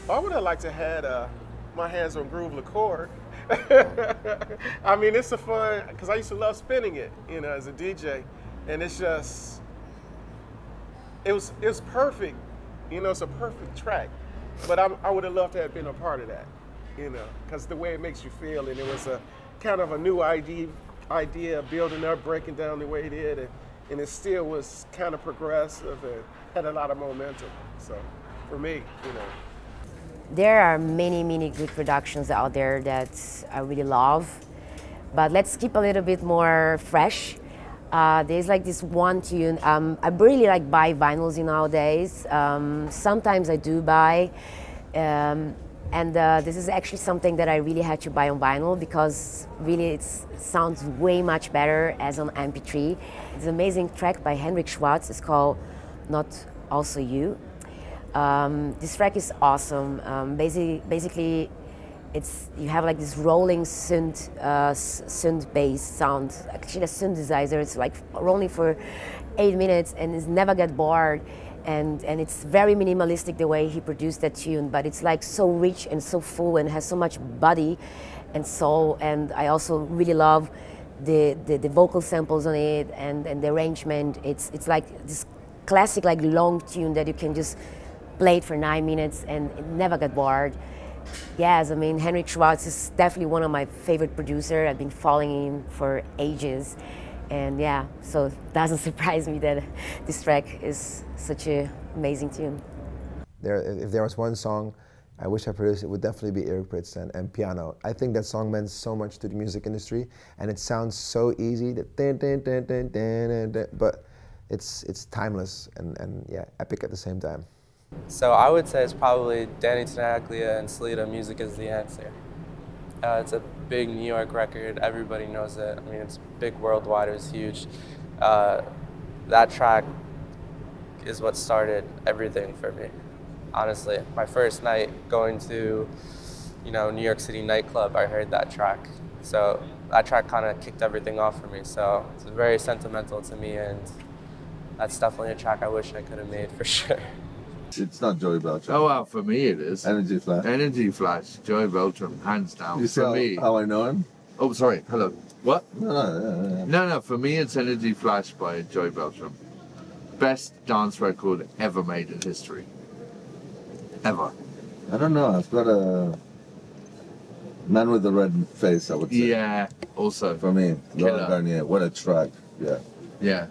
I would have liked to had my hands on Groove Liqueur. I mean, it's a fun, because I used to love spinning it, you know, as a DJ. And it's just, it's perfect. You know, it's a perfect track. But I would have loved to have been a part of that, you know, because the way it makes you feel, and it was a kind of a new idea building up, breaking down the way it did, and it still was kind of progressive and had a lot of momentum. So for me, you know. There are many good productions out there that I really love, but let's keep a little bit more fresh. There's like this one tune. I really like buy vinyls nowadays. Sometimes I do buy, and this is actually something that I really had to buy on vinyl because really it sounds way much better as an MP3. It's an amazing track by Henrik Schwarz. It's called Not Also You. This track is awesome. Basically, you have like this rolling synth bass sound. Actually, a synthesizer. It's like rolling for 8 minutes and it never get bored. And it's very minimalistic the way he produced that tune, but it's like so rich and so full and has so much body and soul. And I also really love the vocal samples on it and the arrangement. It's like this classic like long tune that you can just play it for 9 minutes and it never got bored. Yes, I mean, Henrik Schwarz is definitely one of my favorite producers. I've been following him for ages. And yeah, so it doesn't surprise me that this track is such an amazing tune. If there was one song I wish I produced, it would definitely be Eric Prydz and Piano. I think that song meant so much to the music industry, and it sounds so easy, but it's timeless and yeah, epic at the same time. So I would say it's probably Danny Tenaglia and Salida, Music Is the Answer. It's a big New York record, everybody knows it. I mean, it's big worldwide, it was huge. That track is what started everything for me, honestly. My first night going to, you know, New York City nightclub, I heard that track. So that track kind of kicked everything off for me. So it's very sentimental to me, and that's definitely a track I wish I could have made for sure. It's not Joey Beltram. Oh, well, for me it is. Energy Flash. Energy Flash, Joey Beltram, hands down. You see for me. how I know him? Oh, sorry, hello. What? No, No, for me it's Energy Flash by Joey Beltram. Best dance record ever made in history. Ever. I don't know, I've got a Man with the Red Face, I would say. Yeah, also. For me, Killer. Laurent Garnier, what a track, yeah. Yeah.